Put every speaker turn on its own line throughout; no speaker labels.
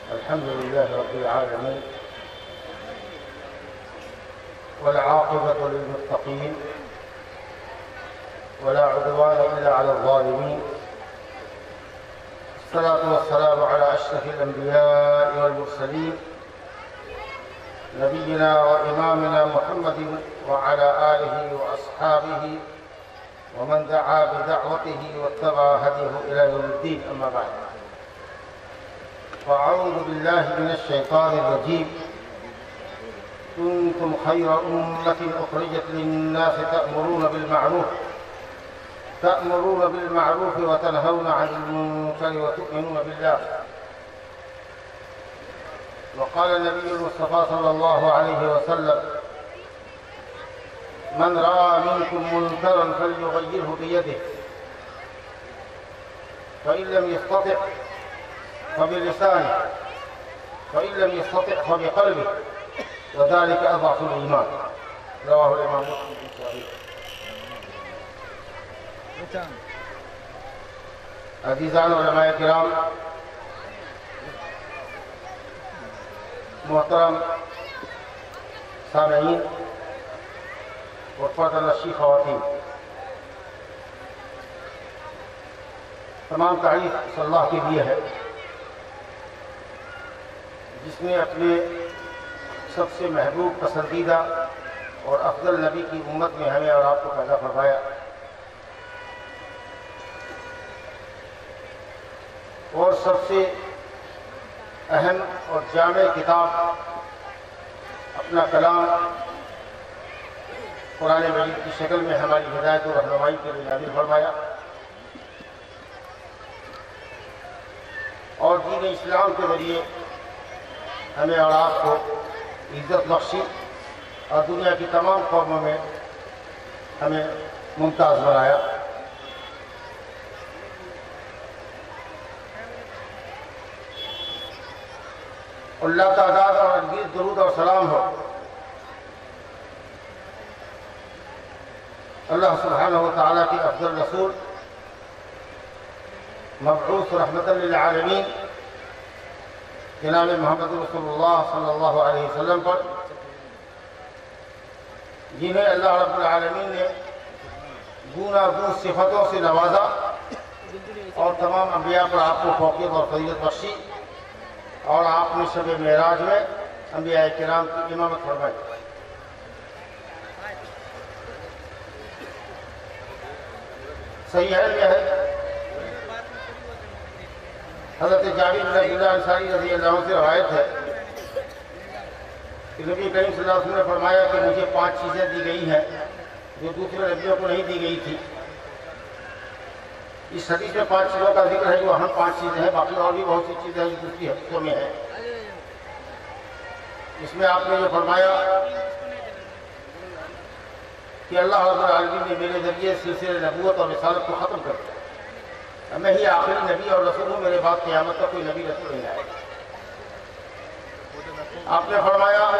الحمد لله رب العالمين، والعاقبة للمتقين، ولا عدوان إلا على الظالمين. الصلاة والسلام على أشرف الأنبياء والمرسلين، نبينا وإمامنا محمد وعلى آله وأصحابه ومن دعا بدعوته واتبع هديه إلى يوم الدين. أما بعد، فأعوذ بالله من الشيطان الرجيم. كنتم خير أمة أخرجت للناس تأمرون بالمعروف وتنهون عن المنكر وتؤمنون بالله. وقال النبي المصطفى صلى الله عليه وسلم: من رأى منكم منكرا فليغيره بيده، فإن لم يستطع فبلسانه، فإن لم يستطع فبقلبه، وذلك أضعف الإيمان. رواه الإمام مسلم في صحيحه. عزیزان علماء کرام، محترم سامعین اور پردہ نشین خواتین، تمام تعریف صلی اللہ کے لیے ہے جس نے اپنے سب سے محبوب، پسندیدہ اور افضل نبی کی امت میں ہمیں اور آپ کو پیدا فرمایا، اور سب سے اہم اور جامع کتاب اپنا کلام قرآن مجید کی شکل میں ہماری ہدایت و رہنمائی کے لیے نازل فرمایا، اور دین اسلام کے ذریعے ہمیں اور آپ کو عزت بخشی اور دنیا کی تمام قوموں میں ہمیں ممتاز بنایا۔ اللہ تعداد اور انگیز درود اور سلام ہو اللہ سبحانہ و تعالیٰ کی افضل رسول، مبعوث رحمت للعالمین، جناب محمد رسول اللہ صلی اللہ علیہ وسلم پر، جنہیں اللہ رب العالمین نے گوناگون صفتوں سے نوازا اور تمام انبیاء پر آپ کو فوقیت اور فضیلت بخشی، اور آپ نے شب معراج میں انبیاء کرام کی امامت فرمائی۔ صحیح ہے حضرت جابر بن عبداللہ انصاری رضی اللہ عنہ سے روایت ہے کہ نبی کریم صلی اللہ علیہ وسلم نے فرمایا کہ مجھے 5 چیزیں دی گئی ہیں جو دوسرے نبیوں کو نہیں دی گئی تھی۔ اس حدیث میں 5 چیزوں کا ذکر ہے جو اہم 5 چیزیں ہیں، باقی اور بھی بہت سی چیزیں ہیں جو دوسری حدیثوں میں ہیں۔ اس میں آپ نے یہ فرمایا کہ اللہ رب العالمین نے میرے ذریعے سلسلے نبوت اور رسالت کو ختم کر دیا، میں ہی آخری نبی اور رسول ہوں، میرے بعد قیامت تک کوئی نبی رسول نہیں آئے۔ آپ نے فرمایا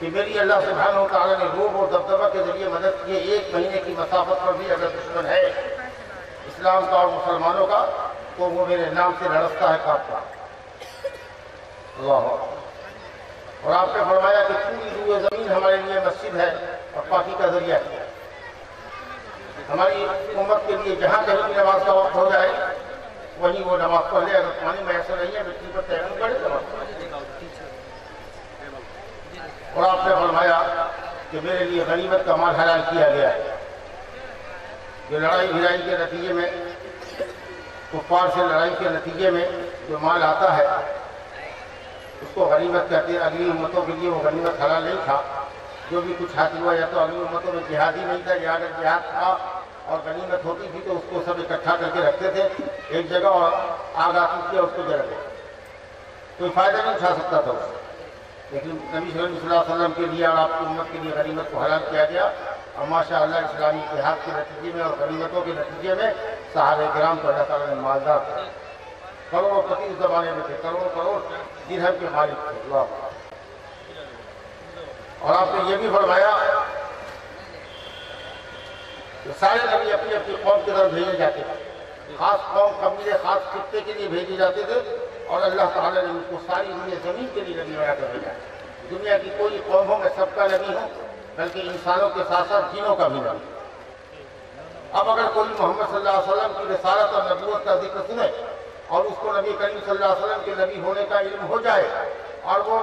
کہ میری اللہ سبحانہ و تعالیٰ نے روب اور دبدبہ کے ذریعے مدد کی، 1 مہینے کی مسافت پر بھی اگر دشمن ہے اسلام کا اور مسلمانوں کا تو وہ میرے نام سے لڑکتا ہے، کاپتا۔ اللہ۔ اور آپ نے فرمایا کہ پوری روئے زمین ہمارے لیے مسجد ہے اور پاکی کا ذریعہ ہے۔ ہماری امت کے لیے جہاں کہیں بھی نماز کا وقت ہو جائے وہیں وہ نماز پڑھ لے، اگر پانی میسر نہیں ہے مٹی پر تیمم کرے نماز پڑھ لے۔ اور آپ نے فرمایا کہ میرے لیے غنیمت کا مال حلال کیا گیا ہے، جو لڑائی بھڑائی کے نتیجے میں، کفار سے لڑائی کے نتیجے میں جو مال آتا ہے اس کو غنیمت کہتے ہیں۔ اگلی امتوں کے لیے وہ غنیمت حلال نہیں تھا، جو بھی کچھ حاصل ہوا یا تو اگلی امتوں میں جہاد ہی نہیں تھا، یا اگر جہاد تھا اور غنیمت ہوتی تھی تو اس کو سب اکٹھا کر کے رکھتے تھے ایک جگہ، اور آگ آتی تھی اور اس کو جلا دیتے، کوئی فائدہ نہیں اٹھا سکتا تھا اس سے۔ لیکن نبی صلی اللہ علیہ وسلم کے لیے اور آپ کی امت کے لیے غنیمت کو حلال کیا گیا، اور ماشاءاللہ اسلامی اتحاد کے نتیجے میں اور غنیمتوں کے نتیجے میں صحابہ کرام کو اللہ تعالیٰ نے مالدار کیا، کروڑوں پتی اس زمانے میں تھے، کروڑ درہم کے مالک تھے۔ اللہ۔ اور آپ نے یہ بھی فرمایا سارے نبی اپنی اپنی قوم کی طرف بھیجے جاتے تھے، خاص قوم قبیلے خاص خطے کے لیے بھیجے جاتے تھے، اور اللہ تعالیٰ نے ان کو ساری دنیا زمین کے لیے نبی بنا کر بھیجا. دنیا کی کوئی قوم ہو میں سب کا نبی ہوں، بلکہ انسانوں کے ساتھ ساتھ جنوں کا بھی نبی. اب اگر کوئی محمد صلی اللہ علیہ وسلم کی رسالت اور نبوت کا ذکر سنے اور اس کو نبی کریم صلی اللہ علیہ وسلم کے نبی ہونے کا علم ہو جائے اور وہ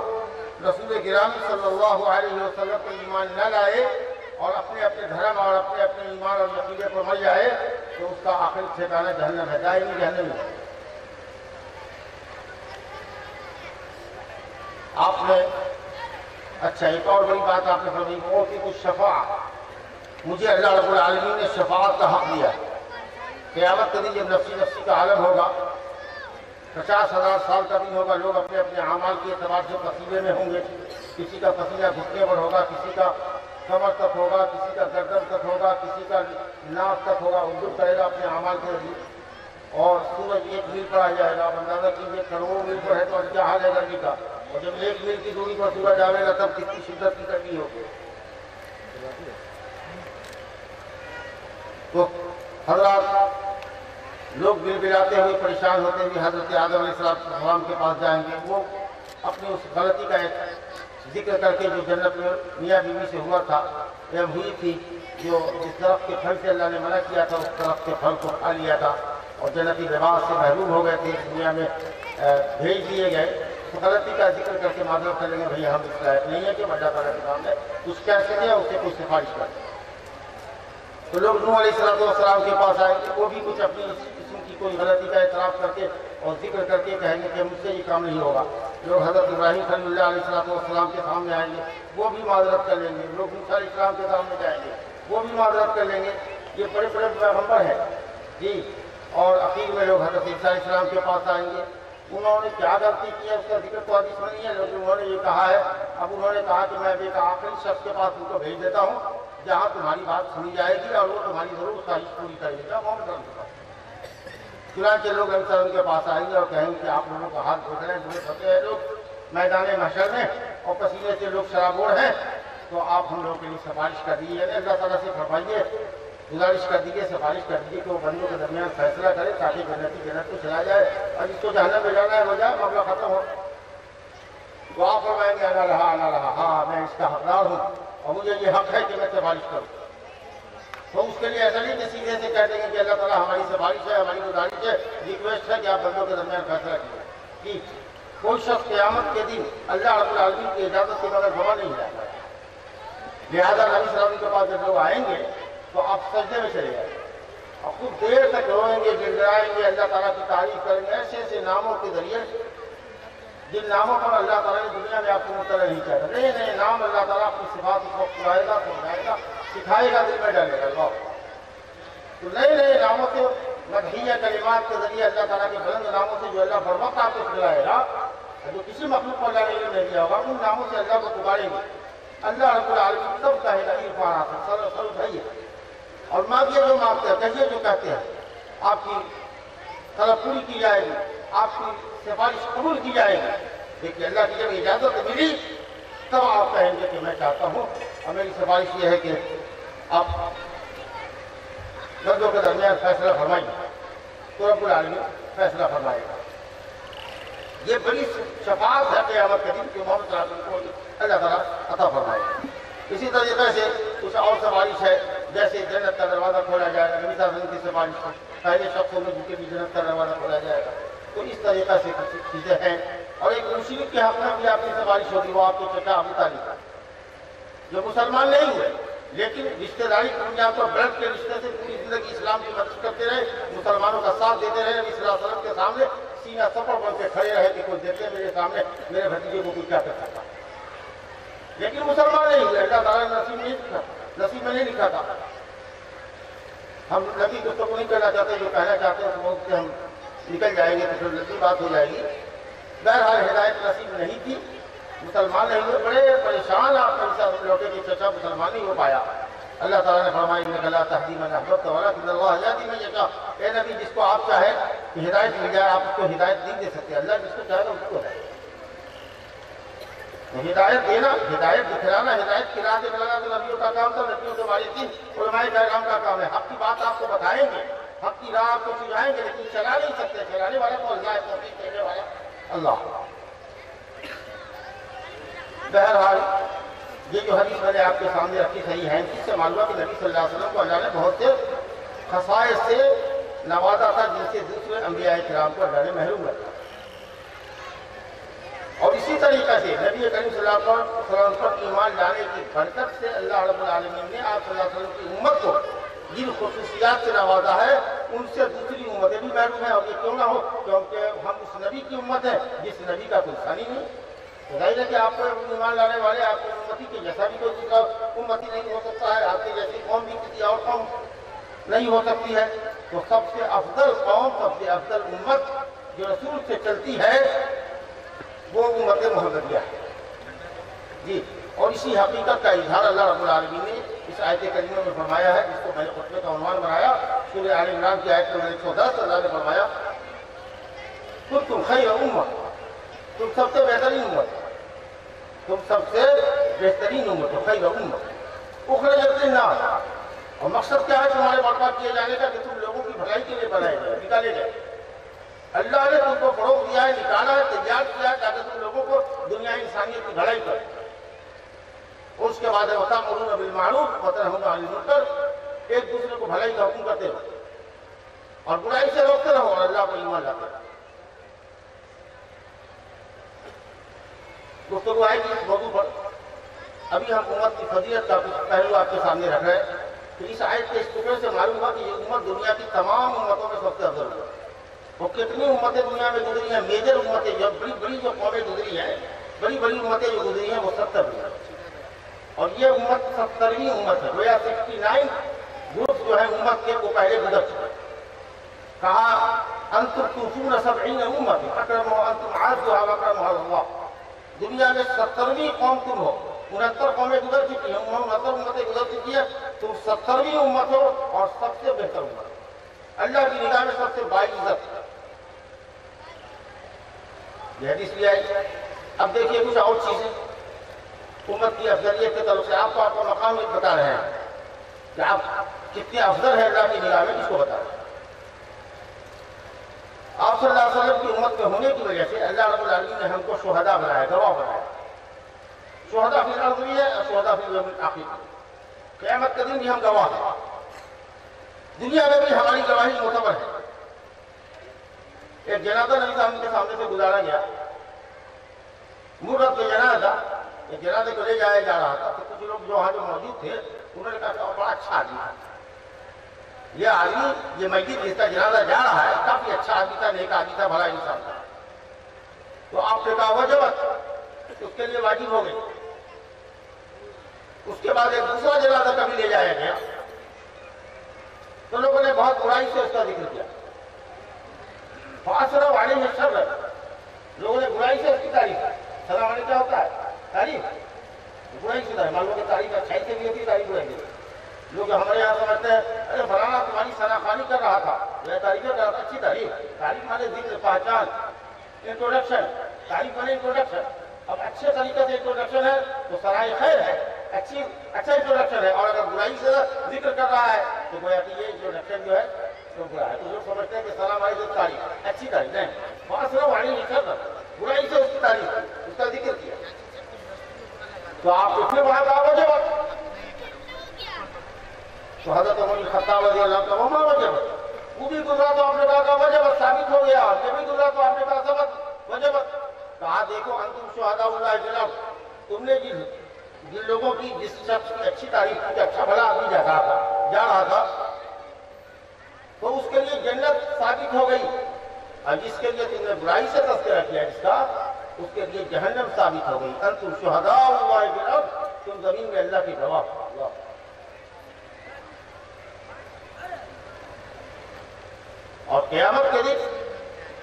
رسول گرامی صلی اللہ علیہ وسلم پر ایمان نہ لائے اور اپنے اپنے دھرم اور اپنے اپنے ایمان اور عقیدے پر مر جائے تو اس کا آخری ٹھکانہ جہنم ہے، دائمی جہنم ہے. آپ نے اچھا ایک اور بڑی بات آپ نے فرمائی وہ کہ کچھ شفاعت، مجھے اللہ رب العالمین نے شفاعت کا حق دیا. قیامت کے دن جب نفسی نفسی کا عالم ہوگا، 50,000 سال کا دن ہوگا، لوگ اپنے اپنے اعمال کے اعتبار سے پسینے میں ہوں گے. کسی کا پسینہ گھٹنے پر ہوگا، کسی کا کمر تک ہوگا، کسی کا گردن تک ہوگا، کسی کا ناک تک ہوگا. اردو کرے گا اپنے اعمال کے ذریعے. اور سورج 1 میل پر آ جائے گا. اب اندازہ کیجیے کروڑوں میل پر ہے تو کیا حال ہے گرمی کا. اور جب 1 میل کی دوری پر سورج آئے گا تب کتنی شدت کی گرمی ہوگی. تو حضرات لوگ بلبلاتے ہوئے پریشان ہوتے ہوئے حضرت آدم علیہ السلام کے پاس جائیں گے. وہ اپنی اس غلطی کا ایک ذکر کر کے جو جنت میں میاں بیوی سے ہوا تھا یا ہوئی تھی، جو جس درخت کے پھل سے اللہ نے منع کیا تھا اس درخت کے پھل کو کھا لیا تھا اور جنتی لباس سے محروم ہو گئے تھے، دنیا میں بھیج دیے گئے. تو غلطی کا ذکر کر کے معذرت کریں گے بھئی ہم اس لائق نہیں ہے کہ اللہ تعالیٰ کے سامنے کچھ کہہ سکے یا اس سے کوئی سفارش کر. تو لوگ نوح علیہ السلام کے پاس آئیں گے، وہ بھی کچھ اپنی قسم کی کوئی غلطی کا اعتراف کر کے اور ذکر کر کے کہیں گے کہ مجھ سے یہ کام نہیں ہوگا. لوگ حضرت ابراہیم خلیل اللہ علیہ السلام کے سامنے آئیں گے، وہ بھی معذرت کر لیں گے. لوگ موسیٰ علیہ السلام کے سامنے جائیں گے، وہ بھی معذرت کر لیں گے. یہ بڑے بڑے پیغمبر ہیں جی. اور اخیر میں لوگ حضرت عیسیٰ علیہ السلام کے پاس آئیں گے. انہوں نے کیا غلطی کی ہے اس کا ذکر تو حدیث میں نہیں ہے، لیکن انہوں نے یہ کہا ہے. اب انہوں نے کہا کہ میں ایک آخری شخص کے پاس ان کو بھیج دیتا ہوں جہاں تمہاری بات سنی جائے گی اور وہ تمہاری ضرور خواہش پوری کرے گا. محمد صلی اللہ علیہ وسلم. چنانچہ لوگ ان کے پاس آئیں گے اور کہیں گے کہ آپ لوگوں کا حال دیکھ رہے ہیں، بڑے پھنسے ہیں لوگ میدان محشر میں اور پسینے سے لوگ شرابور ہیں، تو آپ ہم لوگوں کے لیے سفارش کر دیجیے. اللہ تعالیٰ سے فرمائیے، گزارش کر دیجیے، سفارش کر دیجیے کہ وہ بندوں کے درمیان فیصلہ کرے تاکہ جنت کو چلا جائے اور جس کو جہنم میں جانا ہے ہو جائے، معاملہ ختم ہو. تو آپ فرمائیں گے آنا رہا، ہاں میں اس کا حقدار ہوں اور مجھے یہ حق ہے کہ میں سفارش کروں. تو اس کے لیے ایسا نہیں کہ سیدھے سے کہہ دیں گے کہ اللہ تعالیٰ ہماری سفارش ہے، ہماری گزارش ہے، ریکویسٹ ہے کہ آپ بندوں کے درمیان فیصلہ کیجیے. کوئی شخص قیامت کے دن اللہ رب العالمین کی اجازت کے بغیر گواہ نہیں جائے گا. لہٰذا نبی صلی اللہ علیہ وسلم کے پاس جب لوگ آئیں گے تو آپ سجدے میں چلے جائیں گے اور خوب دیر تک روئیں گے، گڑگڑائیں گے، اللہ تعالیٰ کی تعریف کریں گے ایسے ایسے ناموں کے ذریعے جن ناموں پر اللہ تعالیٰ نے دنیا میں آپ کو مطلع نہیں چاہتا. نئے نئے نام اللہ تعالیٰ اپنی صفات کو پڑھائے گا، سمجھائے گا، سکھائے گا، دل میں ڈالے گا. تو نئے نئے ناموں سے مدحیہ کلمات کے ذریعے اللہ تعالیٰ کے بلند ناموں سے جو اللہ بر وقت آپ کو سکھلائے گا، جو کسی مخلوق کو اللہ نے علم نہیں دیا ہوگا، ان ناموں سے اللہ کو پکاریں گے. اللہ رب العالمین سب کہے گا عرفان سر بھائی اور مانگیے جو مانگتے ہیں، کہیے جو کہتے ہیں، آپ کی طلب پوری کی جائے گی، آپ کی سفارش قبول کی جائے گی. دیکھیے اللہ کی جب اجازت ملی تب آپ کہیں گے کہ میں چاہتا ہوں اور میری سفارش یہ ہے کہ آپ بندوں کے درمیان فیصلہ فرمائیے. تو رب العالمین فیصلہ فرمائے گا. یہ بڑی شفاعت ہے قیامت کے دن کہ محمد صلی اللہ علیہ وسلم کو اللہ تعالیٰ عطا فرمائے گا. اسی طریقے سے کچھ اور سفارش ہے، جیسے جنت کا دروازہ کھولا جائے گا. نبی صلی اللہ علیہ وسلم کی سفارش پہلے شخصوں میں جن کے بھی جنت کا دروازہ کھولا جائے گا. تو اس طریقے سے کچھ چیزیں ہیں. اور ایک مشرک کے حق میں بھی آپ کی سفارش ہوگی، وہ آپ کے چچا ابو طالب جو مسلمان نہیں ہوئے لیکن رشتہ داری کی بنیاد پر بلڈ کے رشتے سے پوری زندگی اسلام کی مدد کرتے رہے، مسلمانوں کا ساتھ دیتے رہے. نبی صلی اللہ علیہ وسلم کے سامنے سینہ سپر بن کے کھڑے رہے کہ کوئی دیکھے میرے سامنے میرے بھتیجے کو کوئی کیا کر سکتا، لیکن مسلمان نہیں ہوئے. اللہ تعالیٰ نے نصیب میں نہیں لکھا تھا. ہم نبی دوستوں کو نہیں کہنا چاہتے، جو کہنا چاہتے ہیں تو سے ہم نکل جائیں گے تو پھر لمبی بات ہو جائے گی. بہرحال ہدایت نصیب نہیں تھی، مسلمان نہیں ہوئے، بڑے پریشان آپ کے لوٹے کہ چچا مسلمان نہیں ہو پایا. اللہ تعالیٰ نے فرمایا انک لا تہدی من احببت ولکن اللہ یہدی من یشاء. اے نبی جس کو آپ چاہیں کہ ہدایت مل جائے آپ اس کو ہدایت نہیں دے سکتے، اللہ جس کو چاہے گا اس کو ہے. ہدایت دینا، ہدایت دکھلانا، ہدایت کی راہ دکھلانا تو نبیوں کا کام تھا، نبیوں کے وارثین علماء کرام کا کام ہے. حق کی بات آپ کو بتائیں گے، حق کی راہ آپ کو سجائیں گے، لیکن چلا نہیں سکتے. چلانے والا تو اللہ ہے، توفیق دینے والا اللہ۔ بہرحال یہ جو حدیث میں نے آپ کے سامنے رکھی صحیح ہے، اس سے معلوم ہے کہ نبی صلی اللہ علیہ وسلم کو اللہ نے بہت سے خصائص سے نوازا تھا جن سے دوسرے انبیاء کرام کو اللہ نے محروم رکھا۔ اور اسی طریقے سے نبی کریم صلی اللہ علیہ وسلم پر ایمان لانے کی برکت سے اللہ رب العالمین نے آپ صلی اللہ علیہ وسلم کی امت کو جن خصوصیات سے نوازا ہے ان سے دوسری امتیں بھی محروم ہیں، اور یہ کیوں نہ ہو، کیونکہ ہم اس نبی کی امت ہیں جس نبی کا کوئی ثانی نہیں۔ ظاہر ہے کہ آپ کو ایمان لانے والے آپ کی امتی کے جیسا بھی کوئی دوسرا امتی نہیں ہو سکتا ہے، آپ کی جیسی قوم بھی کسی اور قوم نہیں ہو سکتی ہے۔ تو سب سے افضل قوم، سب سے افضل امت جو رسول سے چلتی ہے وہ امت محمدیہ ہے جی۔ اور اسی حقیقت کا اظہار اللہ رب العالمین نے اس آیت کریمہ میں فرمایا ہے، جس کو میں نے خطبے کا عنوان بنایا، سورہ آل عمران کی آیت نمبر 110۔ اللہ نے فرمایا کنتم خیر امہ، تم سب سے بہترین امت، تم سب سے بہترین امت ہو، خیر امہ اخرجت للناس۔ اور مقصد کیا ہے تمہارے برپا کیے جانے کا؟ کہ تم لوگوں کی بھلائی کے لیے بنائے گئے، نکالے گئے۔ اللہ نے تم کو فروغ دیا ہے، نکالا ہے، تیار کیا ہے تاکہ تم لوگوں کو دنیا انسانیت کی بھلائی کرے۔ اور اس کے بعد وَتَأْمُرُونَ بِالْمَعْرُوفِ وَتَنْهُونَ عَنِ الْمُنکَرِ، ایک دوسرے کو بھلائی کا حکم کرتے رہو اور برائی سے روکتے رہو اور اللہ کو ایمان لاتے رہو۔ گفتگو آئے گی اس موضوع پر۔ ابھی ہم امت کی فضیلت کا کچھ پہلو آپ کے سامنے رکھ رہے ہیں۔ تو اس آیت کے اس ٹکڑے سے معلوم ہوا کہ یہ امت دنیا کی تمام امتوں میں سب سے افضل ہے۔ وہ کتنی امتیں دنیا میں گزری ہیں، میجر امتیں جو بڑی بڑی جو قومیں گزری ہیں، بڑی بڑی امتیں جو گزری ہیں وہ 70 ہیں، اور یہ امت 70ویں امت ہے۔ گویا 69 گروپ جو ہے امت کے وہ پہلے گزر چکے۔ کہا انتم توفون 70 امت اکرم انتم عادها واکرمها اللہ۔ دنیا میں 70ویں قوم تم ہو، 69 قومیں گزر چکی ہیں، 69 امتیں گزر چکی ہیں، تم 70ویں امت ہو اور سب سے بہتر امت، اللہ کی نگاہ میں سب سے باعزت۔ یہ حدیث بھی آئی۔ اب دیکھیے کچھ اور چیزیں امت کی افضلیت کے تعلق سے آپ کو آپ کا مقام بتا رہے ہیں کہ آپ کتنے افضل ہیں اللہ کی نگاہ میں، اس کو بتا رہے ہیں۔ آپ صلی اللہ علیہ وسلم کی امت میں ہونے کی وجہ سے اللہ رب العالمین نے ہم کو شہداء بنایا، گواہ بنایا۔ شہداء فی الارض بھی ہے اور شہداء فی الیوم الآخر، قیامت کے دن بھی ہم گواہ ہیں، دنیا میں بھی ہماری گواہی معتبر ہے۔ ایک جنازہ نبی صاحب کے سامنے سے گزارا گیا، مرت کے جنازہ، ایک جنازے کو لے جایا جا رہا تھا، تو کچھ لوگ جو وہاں جو موجود تھے انہوں نے کہا کہ بڑا اچھا آدمی ہے یہ آدمی، یہ میت جس کا جنازہ جا رہا ہے کافی اچھا آدمی تھا، نیک آدمی تھا، بھلا انسان تھا۔ تو آپ نے کہا وجبت، اس کے لیے واجب ہو گئی۔ اس کے بعد ایک دوسرا جنازہ کبھی لے جایا گیا تو لوگوں نے بہت برائی سے اس کا ذکر کیا، فَأَسْرَوْا عَلَيْهِ الشَّرَّ، لوگوں نے برائی سے اس کی تعریف کی۔ سلام علیکم کیا ہوتا ہے؟ تعریف، برائی سے تعریف، معلوم کہ تعریف اچھائی سے بھی ہوتی ہے، تعریف برائی سے۔ لوگ ہمارے یہاں سمجھتے ہیں ارے فلانا تمہاری ثناخوانی کر رہا تھا، میں تعریف کر رہا تھا، اچھی تعریف، تعریف مانے ذکر، پہچان، انٹروڈکشن، تعریف مانے انٹروڈکشن۔ اب اچھے طریقے سے انٹروڈکشن ہے تو سرائے خیر ہے، اچھا انٹروڈکشن ہے، اور اگر برائی سے ذکر کر رہا ہے تو گویا کہ یہ انٹروڈکشن جو ہے تو برا ہے۔ تو لوگ سمجھتے ہیں کہ سلام علیکم تعریف، اچھی تعریف نہیں، فَأَسْرَوْا عَلَيْهِ الشَّرَّ، برائی سے اس کی تعریف، اس کا ذکر کیا۔ تو آپ اس نے وہاں کہا وجبت، تو حضرت عمر بن خطاب رضی اللہ عنہ وما وجبت، وہ بھی گزرا تو آپ نے کہا وجبت، ثابت ہو گیا، یہ بھی گزرا تو آپ نے کہا ثبت وجبت۔ کہا دیکھو انتم شہداء اللہ فی الارض، تم نے جن لوگوں کی جس شخص کی اچھی تعریف کی، اچھا بھلا آدمی جا رہا تھا تو اس کے لیے جنت ثابت ہو گئی، اور جس کے لیے تم نے برائی سے تذکرہ کیا جس کا، اس کے لیے جہنم ثابت ہو گئی۔ انتم شہداء اللہ فی الارض، تم زمین میں اللہ کی گواہ۔ اور قیامت کے دن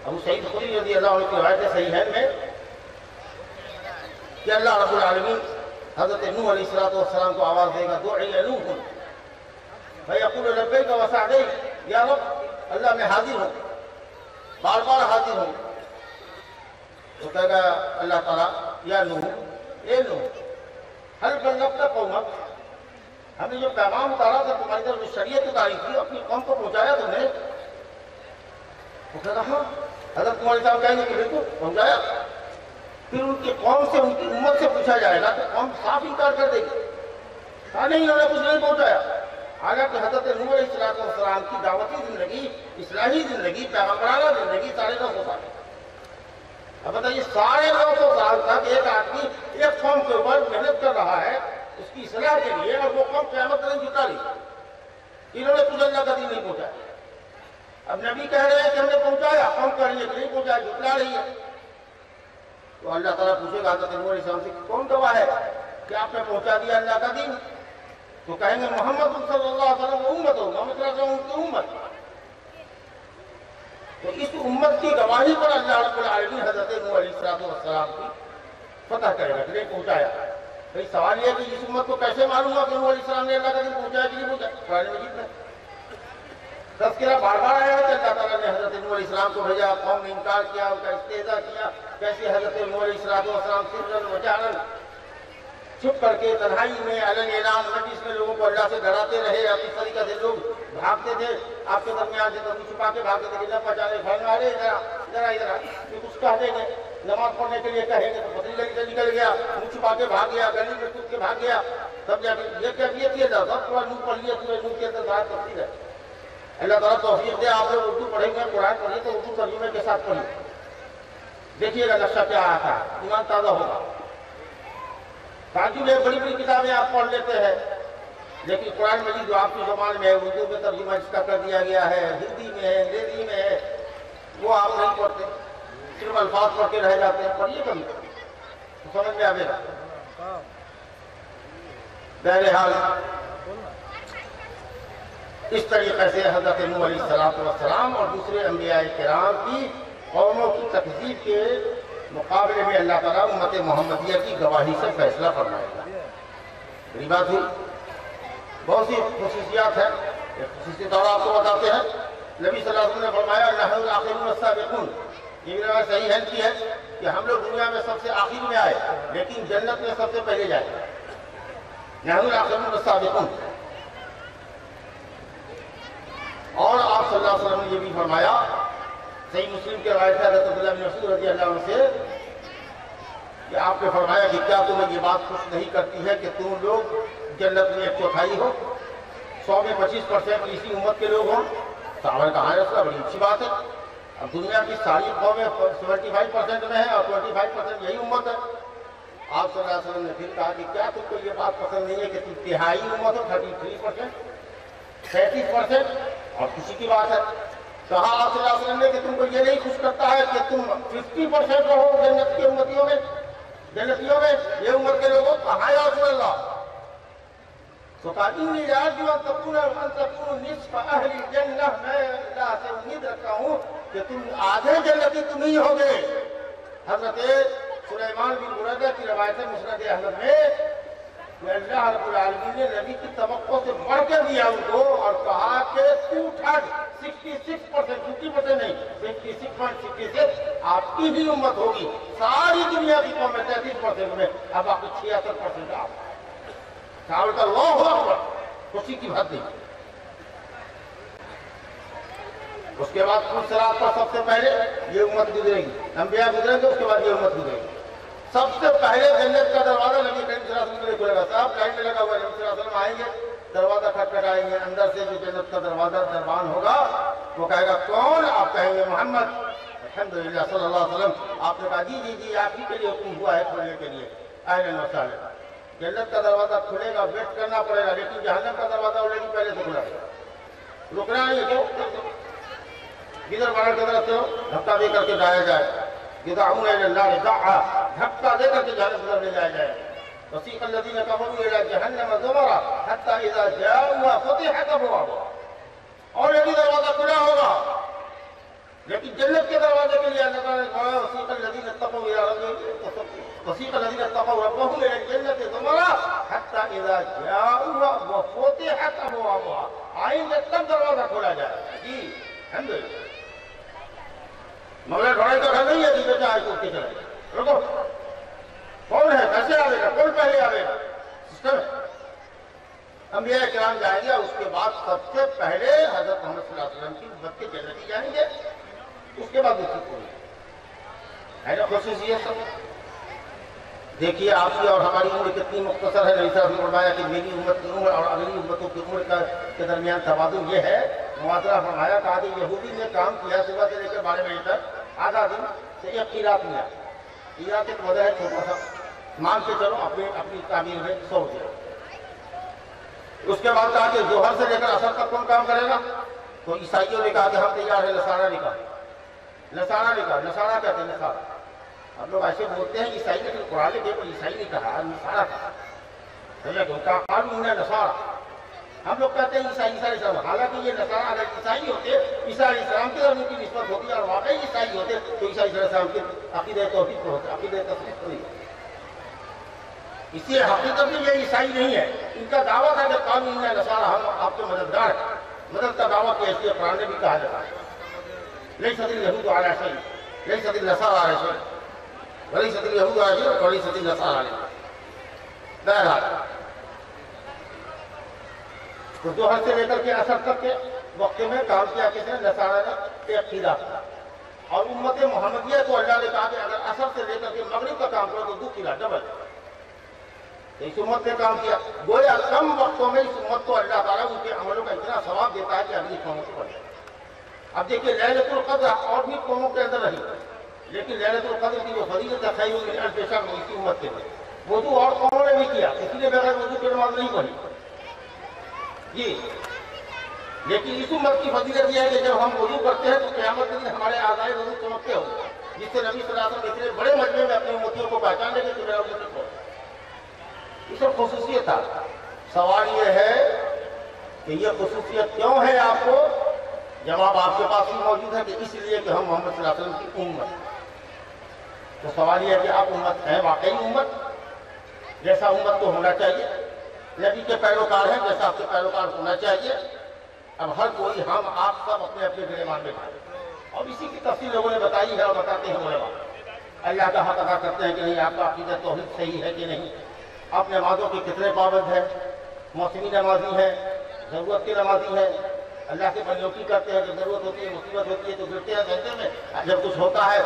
ابو سعید خدری رضی اللہ عنہ کی روایت صحیح ہے میں کہ اللہ رب العالمین حضرت نوح علیہ السلام کو آواز دے گا، دعی نوح فیقول لبیک وسعدیک، یا رب اللہ میں حاضر ہوں، بار بار حاضر ہوں۔ تو کہے گا اللہ تعالیٰ یا نوح، اے نوح هل بلغت قومک، ہم نے جو پیغام اتارا تھا تمہاری طرف، جو شریعت اتاری تھی اپنی قوم کو پہنچایا تم نے؟ وہ کہہ رہا ہاں حضرت عمر صاحب کہیں گے کہ بالکل پہنچایا. پھر ان کی قوم سے، ان کی امت سے پوچھا جائے گا تو قوم صاف انکار کر دے گی، کہا نہیں انہوں نے کچھ نہیں پہنچایا. حالانکہ حضرت نوح علیہ السلام کی دعوتی زندگی، اصلاحی زندگی، پیغمبرانہ زندگی 950 سال. اب بتائیے 950 سال تک ایک آدمی ایک قوم کے اوپر محنت کر رہا ہے اس کی اصلاح کے لیے، اور وہ قوم قیامت تک نہیں جھٹلا رہی. انہوں نے کچھ اللہ کا دین نہیں پہنچایا. اب نبی کہہ رہے ہیں کہ ہم نے پہنچایا، قوم کہہ رہی ہے کہ نہیں پہنچایا، جھٹلا رہی ہے. تو اللہ تعالیٰ پوچھے گا حضرت نوح علیہ السلام سے کون گواہ ہے کہ آپ نے پہنچا دیا اللہ کا دین؟ تو کہیں گے محمد صلی اللہ علیہ وسلم امت ہو، محمد صلی اللہ علیہ وسلم ان کی امت. تو اس امت کی گواہی پر اللہ رب العالمین حضرت نوح علیہ السلام کی فتح کرے گا کہ نہیں پہنچایا. بھئی سوال یہ ہے کہ اس امت کو کیسے معلوم ہوا کہ نوح علیہ السلام نے اللہ کا دین پہنچایا کہ نہیں پہنچایا؟ قرآن مجید میں تذکرہ بار بار آیا ہے کہ اللہ تعالیٰ نے حضرت نوح علیہ السلام کو بھیجا، قوم نے انکار کیا، ان کا استہزاء کیا. کیسے حضرت نوح علیہ السلام سرًا و جہرًا چھپ کر کے تنہائی میں علن اعلان مجلس میں لوگوں کو اللہ سے ڈراتے رہے. اور اس طریقے سے لوگ بھاگتے تھے آپ کے درمیان سے، تبھی چھپا کے بھاگتے تھے کہ نہ پہچانے، بھاگنے والے ذرا یہ کچھ کہہ دیں گے، نماز پڑھنے کے لیے کہیں گے تو پتلی لگی سے نکل گیا، منہ چھپا کے بھاگ گیا، گلی میں کود کے بھاگ گیا. تب جا کے یہ کیفیت یہ تھا، سب تھوڑا نور پڑھ لیا، سورہ نور کے اندر بات تفصیل ہے. اللہ تعالیٰ توفیق دے، آپ لوگ اردو پڑھیں گے، قرآن پڑھیں تو اردو ترجمے کے ساتھ پڑھیں. دیکھیے گا نقشہ کیا آیا تھا، ایمان تازہ ہوگا. تعجب ہے، بڑی بڑی کتابیں آپ پڑھ لیتے ہیں، لیکن قرآن مجید جو آپ کی زبان میں ہے، اردو میں ترجمہ اس کا کر دیا گیا ہے، ہندی میں ہے، انگریزی میں ہے، وہ آپ نہیں پڑھتے، صرف الفاظ پڑھ کے رہ جاتے ہیں. پڑھیے کبھی تو سمجھ میں آئے گا. بہرحال اس طریقے سے حضرت نوح علیہ السلام اور دوسرے انبیاء کرام کی قوموں کی تکذیب کے مقابلے میں اللہ تعالیٰ امت محمدیہ کی گواہی سے فیصلہ فرمائے گا. بڑی بات ہوئی. بہت سی خصوصیات ہیں، خصوصیت اور آپ کو بتاتے ہیں. نبی صلی اللہ علیہ وسلم نے فرمایا نحن الآخرون السابقون. یہ روایت صحیح ہے کی ہے کہ ہم لوگ دنیا میں سب سے آخر میں آئے لیکن جنت میں سب سے پہلے جائیں. نحن الآخرون السابقون. اور آپ صلی اللہ علیہ وسلم نے یہ بھی فرمایا، صحیح مسلم کے روایت ہے حضرت عبداللہ بن مسعود رضی اللہ عنہ سے، کہ آپ نے فرمایا کہ کیا تمہیں یہ بات خوش نہیں کرتی ہے کہ تم لوگ جنت میں 1/4 ہو، 100 میں 25% اسی امت کے لوگ ہوں. صحابہ نے کہا ہے رسول اللہ بڑی اچھی بات ہے. اب دنیا کی ساری قومیں 75% میں ہیں اور 25% یہی امت ہے. آپ صلی اللہ علیہ وسلم نے پھر کہا کہ کیا تم کو یہ بات پسند نہیں ہے کہ تم تہائی امت ہو، 33%، 37%، اور خوشی کی بات ہے. کہا آپ صلی اللہ علیہ وسلم نے کہ تم کو یہ نہیں خوش کرتا ہے کہ تم 50% رہو جنت کی امتیوں میں، جنتیوں میں، یہ امت کے لوگوں. کہا یا رسول اللہ؟ تو کہا انی راجو ان تکون نصف اہل الجنہ. میں اللہ سے امید رکھتا ہوں کہ تم آدھے جنتی تم ہی ہوگے. حضرت سلیمان بن بریدہ کی روایت ہے مسند احمد میں کہ اللہ رب العالمین نے نبی کی توقع سے بڑھ کے دیا ان کو اور کہا کہ 66%، 50% نہیں، 66.66 آپ کی ہی امت ہوگی. ساری دنیا کی قومیں 33% میں، اب باقی 76% آپ. صحابہ کا اللہ اکبر، خوشی کی بات نہیں. اس کے بعد پھر صراط پر سب سے پہلے یہ امت گزرے گی، انبیاء گزریں گے، اس کے بعد یہ امت گزرے گی. سب سے پہلے جنت کا دروازہ نبی کریم صلی اللہ علیہ وسلم کے لیے کھلے گا. صاحب لائن میں لگا ہوا ہے، نبی صلی اللہ علیہ وسلم آئیں گے، دروازہ کھٹکھٹائیں گے. اندر سے جو جنت کا دروازہ دربان ہوگا وہ کہے گا کون؟ آپ کہیں گے محمد. الحمدللہ صلی اللہ علیہ وسلم. آپ نے کہا جی آپ ہی کے لیے حکم ہوا ہے کھولنے کے لیے. اہلاً و سہلاً. جنت کا دروازہ کھلے گا، ویٹ کرنا پڑے گا، لیکن جہنم کا دروازہ آلریڈی پہلے سے کھلا ہے. رکنا نہیں ہے. کدھر بڑھ کے طرف سے دھکا دے کر کے جایا جائے، يدعون الى النار دعا، دھکا دے کر کے جہنم کی طرف لے جایا جائے. وسيق الذين كفروا الى جهنم زمرا حتى اذا جاءوها فتحت ابوابها. اور یہ بھی دروازہ کھلا ہوگا، لیکن جنت کے دروازے کے لیے اللہ تعالیٰ نے کہا وسيق الذين اتقوا الى ربهم، وسيق الذين اتقوا ربهم الى الجنة زمرا حتى اذا جاءوها وفتحت ابوابها. آئیں تب دروازہ کھولا جائے. جی الحمدللہ. مگر گھوڑے کا گھر نہیں ہے جس میں چاہے کو کے چلے. رکو، کون ہے، کیسے آئے گا، کون پہلے آئے گا، سسٹم ہے. انبیاء کرام جائیں گے، اس کے بعد سب سے پہلے حضرت محمد صلی اللہ علیہ وسلم کی امت کے جنتی جائیں گے. اس کے بعد دوسری کوئی ہے نا خصوصیت سب. دیکھیے آپ کی اور ہماری عمر کتنی مختصر ہے. نبی صاحب نے فرمایا کہ میری امت کی عمر اور اگلی امتوں کی عمر کے درمیان توازن یہ ہے. موازنہ فرمایا کہا کہ یہودی نے کام کیا صبح سے لے کر 12 بجے تک آدھا دن سے ایک قیراط لیا. قیراط ایک وجہ ہے چھوٹا سا مان کے چلو اپنی تعمیر میں 100 دیا. اس کے بعد کہا کہ ظہر سے لے کر عصر تک کون کام کرے گا؟ تو عیسائیوں نے کہا کہ ہم تیار ہیں. نصارہ نے کہا نصارہ کہتے ہیں نصارہ. ہم لوگ ایسے بولتے ہیں عیسائی نے قرآن کے پر عیسائی نے کہا نصارہ کہا سمجھا کہ ان کا قانون ہے نصارہ. ہم لوگ کہتے ہیں عیسائی علیہ السلام. حالانکہ یہ نصارہ اگر عیسائی ہوتے عیسیٰ علیہ السلام کی طرف ان کی نسبت ہوتی اور واقعی عیسائی ہوتے تو عیسیٰ علیہ السلام کے عقیدہ توحید پر ہوتے, عقیدہ تصدیق پر نہیں. اس لیے حقیقت میں یہ عیسائی نہیں ہے. ان کا دعویٰ تھا کہ قانون ہے نصارہ ہم آپ کے مددگار ہیں. مدد کا دعویٰ کیا اس لیے قرآن نے بھی کہا جاتا ہے لیست الیہود علی شیء لیست النصارى علی شیء ولیست الیہود علی شیء ولیست النصارى علی شیء. بہرحال تو ظہر سے لے کر کے عصر تک کے وقت میں کام کیا کس نے؟ نصارہ نے ایک قیراط. اور امت محمدیہ کو اللہ نے کہا کہ اگر عصر سے لے کر کے مغرب کا کام کرو تو 2 قیراط ڈبل. اس امت نے کام کیا. گویا کم وقتوں میں اس امت کو اللہ تعالیٰ ان کے عملوں کا اتنا ثواب دیتا ہے کہ اگلی قوموں کو بڑھ جائے. اب دیکھیے لیلۃ القدر اور بھی قوموں کے اندر رہی لیکن لیلۃ القدر کی جو فضیلت ہے خیر من الف شہر اسی امت کے لیے. وضو اور قوموں نے بھی کیا اس لیے بغیر وضو کی نماز نہیں پڑھی جی. لیکن اس امت کی فضیلت یہ ہے کہ جب ہم وضو کرتے ہیں تو قیامت کے دن ہمارے اعضائے وضو چمکتے ہو جس سے نبی صلی اللہ علیہ وسلم اتنے بڑے مجمع میں اپنی امتیوں کو پہچان لے گے کہ میرا وضو نہیں. یہ سب خصوصیت تھا. سوال یہ ہے کہ یہ خصوصیت کیوں ہے آپ کو؟ جواب آپ کے پاس ہی موجود ہے کہ اس لیے کہ ہم محمد صلی اللہ علیہ وسلم کی امت. تو سوال یہ ہے کہ آپ امت ہیں واقعی امت جیسا امت کو ہونا چاہیے. نبی کے پیروکار ہیں جیسا آپ کے پیروکار ہونا چاہیے. اب ہر کوئی ہم آپ سب اپنے اپنے گریبان میں کھائیں اور اسی کی تفصیل لوگوں نے بتائی ہے اور بتاتے ہیں علماء. اللہ کا حق ادا کرتے ہیں کہ نہیں, آپ کا عقیدہ توحید صحیح ہے کہ نہیں, آپ نمازوں کے کتنے پابند ہیں, موسمی نمازی ہیں, ضرورت کے نمازی ہیں, اللہ سے بندگی کرتے ہیں, جب ضرورت ہوتی ہے مصیبت ہوتی ہے تو گرتے ہیں سہتے میں, جب کچھ ہوتا ہے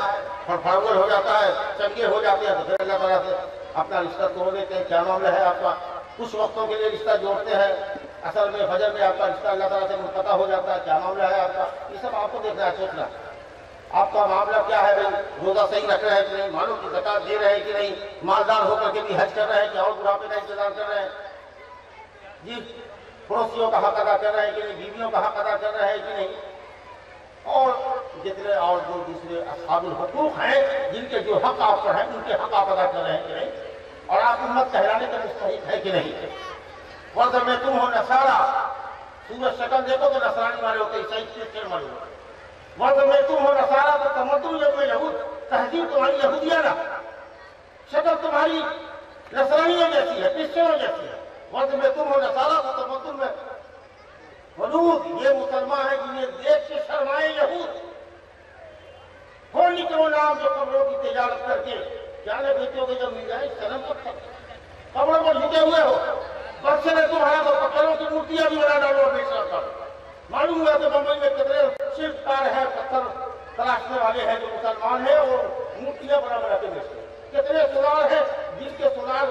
فڑفڑاور ہو جاتا ہے چنگے ہو جاتے ہیں تو پھر اللہ تعالیٰ سے اپنا رشتہ توڑ لیتے ہیں. کیا معاملہ ہے آپ کا؟ کچھ وقتوں کے لیے رشتہ جوڑتے ہیں, اصل میں فجر میں آپ کا رشتہ اللہ تعالیٰ سے منقطع ہو جاتا ہے. کیا معاملہ ہے آپ کا؟ یہ سب آپ کو دیکھنا ہے, سوچنا. آپ کا معاملہ کیا ہے بھائی؟ روزہ صحیح رکھ رہے ہیں کہ نہیں, مالوں کی زکات دے رہے ہیں کہ نہیں, مالدار ہو کر کے بھی حج کر رہے ہیں کہ اور بڑھاپے کا انتظار کر رہے ہیں جی, پڑوسیوں کا حق ادا کر رہے ہیں کہ نہیں, بیویوں کا حق ادا کر رہے ہیں کہ نہیں, اور جتنے اور جو دوسرے اصحاب الحقوق ہیں جن کے جو حق آپ پر ہیں ان کے حق آپ ادا کر رہے ہیں کہ نہیں, اور آپ امت کہلانے کا مستحق ہے کہ نہیں. وَإِذَا میں تم ہو نصارہ, سورج شکل دیکھو تو نصرانی والے ہوتے, عیسائی کرسچن والے ہوتے. وَإِذَا میں تم ہو نصارہ تو تمدن جب یہود, تہذیب تمہاری یہودیانہ, شکل تمہاری نصرانیوں جیسی ہے, کرسچنوں جیسی ہے. وَإِذَا میں تم ہو نصارہ تو تمدن میں ولود, یہ مسلمان ہیں جنہیں دیکھ کے شرمائے یہود. کھول نکلو نام جو قبروں کی تجارت کر کے جانے بیٹوں کے جب مل جائے سلم کو قبروں پر جھکے ہوئے ہو, بس سے تمہارا تو پتھروں کی مورتیاں بھی بنا ڈالو اور بیچنا کرو. معلوم ہوا کہ بمبئی میں کتنے شرک کار ہیں, پتھر تراشنے والے ہیں جو مسلمان ہیں اور مورتیاں بنا کے بیچتے ہیں. کتنے سنار ہیں جن کے سنار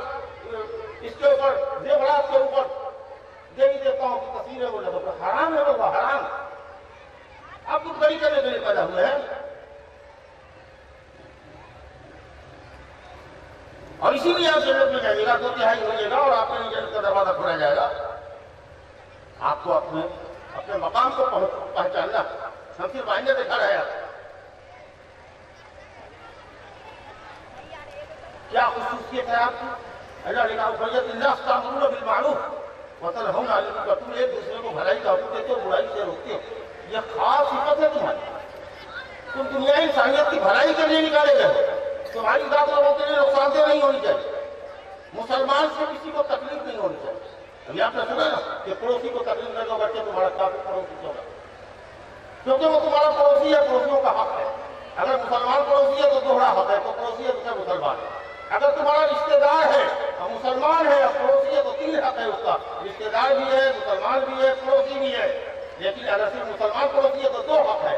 اس کے اوپر زیورات کے اوپر دیوی دیوتاؤں کی تصویریں وہ لگا. حرام ہے وہ حرام. اب کچھ بڑی کرنے کے لیے پیدا ہوئے ہیں. اور اسی لیے آپ جنت میں جائیے گا, 2 تہائی ہوئیے گا اور آپ کے جنت کا دروازہ کھولا جائے گا. آپ کو اپنے مقام کو پہچاننا. ہم صرف آئندہ دکھا رہے ہیں. کیا خصوصیت ہے آپ کی؟ اللہ نے کہا فَيَّتِ النَّاسِ تَأْمُرُونَ بِالْمَعْرُوفِ وَتَنْهَوْنَ عَنِ الْمُنكَرِ, تم ایک دوسرے کو بھلائی کا حکم دیتے ہو, برائی سے روکتے ہو. یہ خاص صفت ہے تمہاری. تم دنیا انسانیت کی بھلائی کے لیے نکالے گئے. تمہاری ذات لوگوں کے لیے نقصان دہ نہیں ہونی چاہیے. مسلمان سے کسی کو تکلیف نہیں ہونی چاہیے. ابھی آپ نے سنا نا کہ پڑوسی کو تکلیف نہ دو بچے تمہارا کافی پڑوسی ہوگا, کیونکہ وہ تمہارا پڑوسی ہے, پڑوسیوں کا حق ہے. اگر مسلمان پڑوسی ہے تو دوہرا حق ہے, تو پڑوسی ہے دوسرا مسلمان ہے. اگر تمہارا رشتہ دار ہے اور مسلمان ہے اور پڑوسی ہے تو 3 حق ہے اس کا, رشتہ دار بھی ہے, مسلمان بھی ہے, پڑوسی بھی ہے. لیکن اگر صرف مسلمان پڑوسی ہے تو 2 حق ہے,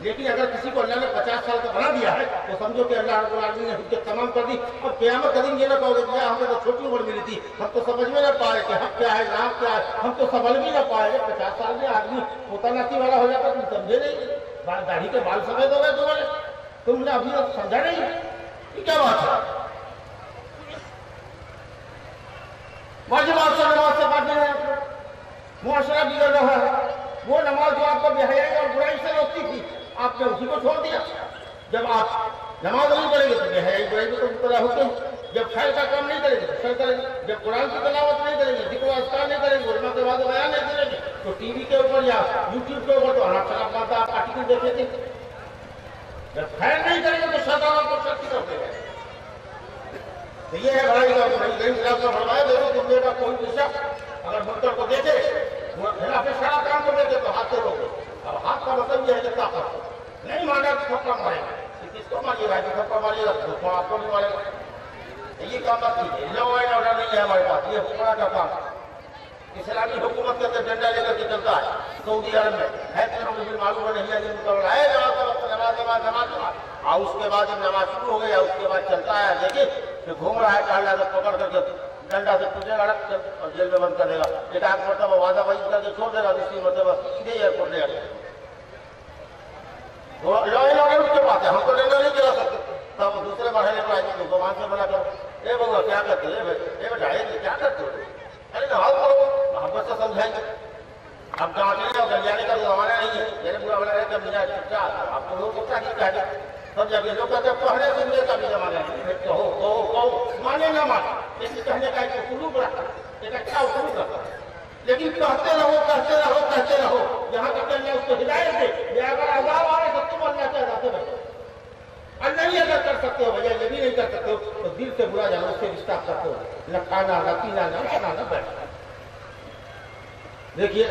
لیکن اگر کسی کو اللہ نے 50 سال کا بنا دیا ہے تو سمجھو کہ اللہ رب العالمین نے حجت تمام کر دی. اب قیامت کا دن یہ نہ کہو گے کہ ہمیں تو چھوٹی عمر ملی تھی, ہم تو سمجھ میں نہ پائے کہ حق کیا ہے نام کیا ہے, ہم تو سنبھل بھی نہ پائے. 50 سال میں آدمی پوتا ناتی والا ہو جاتا, تم سمجھے نہیں, داڑھی کے بال سفید ہو گئے تمہارے, تم نے ابھی تک سمجھا نہیں. یہ کیا بات ہے؟ واجبات سے نماز سے پڑھنے ہیں, معاشرہ بگڑ رہا ہے. وہ نماز جو آپ کو بے حیائی اور برائی سے روکتی تھی, آپ نے اسی کو چھوڑ دیا. جب آپ نماز نہیں پڑھیں گے تو بے حیائی برائی میں تو مبتلا ہوتے ہیں. جب خیر کا کام نہیں کریں گے تو شر کریں گے. جب قرآن کی تلاوت نہیں کریں گے, ذکر و اذکار نہیں کریں گے, علماء کے بعد بیان نہیں کریں گے, تو ٹی وی کے اوپر یا یوٹیوب کے اوپر تو آپ آرٹیکل دیکھے تھے. جب خیر نہیں کریں گے تو شیطان آپ کو شر کی طرف دے گا. تو یہ ہے بھائی کا فرمایا, دیکھو دنیا کا کوئی بھی شخص اگر منکر کو دیکھے, خلاف شرع کام کو دیکھے تو ہاتھ سے روکو. اب ہاتھ کا مطلب یہ ہے کہ طاقت نہیں مانا تو تھپڑا مارے گا. کس کو ماریے گا, تھپڑا ماریے گا تو آپ کو بھی مارے گا. یہ کام بات نہیں ہے, لا اینڈ آرڈر نہیں ہے ہمارے پاس, یہ حکمراں کا کام ہے. اسلامی حکومت کے اندر ڈنڈا لے کر کے چلتا ہے. سعودی عرب میں ہے مجھے معلوم نہیں ہے, نماز اور اس کے بعد جب نماز شروع ہو گیا, اس کے بعد چلتا ہے, دیکھیے کہ گھوم رہا ہے, ٹالنا سے پکڑ کر کے ڈنڈا سے تجھے گا اور جیل میں بند کر دے گا. ایک آدھ مرتبہ وعدہ وعید کر کے چھوڑ دے گا, دوسری مرتبہ سیدھے ایئرپورٹ لے جائے. لا اینڈ آرڈر اس کے پاس ہے, ہم تو ڈنڈا نہیں چلا سکتے. تب دوسرے مرحلے پر آئے گے تو زبان سے منع کرو, اے بابا کیا کرتے ہو, اے بیٹا کیا کرتے ہو, ارے نماز پڑھو, محبت سے سمجھائیں گے. اب ڈانٹنے اور گلیانے کا زمانہ نہیں ہے. میرے برا بنا رہے کہ میرا چپچا آپ کو لوگ کیا کہتے ہیں, سب جب یہ لوگ کہتے ہیں پڑھنے سننے کا بھی زمانہ نہیں. کہو مانے نہ مانے, اس کہنے کا ایک اسلوب رکھا, ایک اچھا اسلوب رکھا, لیکن کہتے رہو کہتے رہو کہتے رہو, یہاں تک کہ اللہ اس کو ہدایت دے. یہ اگر عذاب آ رہے تو تم اللہ کے عذاب سے بچو. اللہ نہیں اگر کر سکتے ہو بھیا, یہ بھی نہیں کر سکتے ہو تو دل سے برا جانا, اس سے رشتہ کرتے ہو, نہ کھانا نہ پینا نہ کھانا نہ بیٹھنا. دیکھیے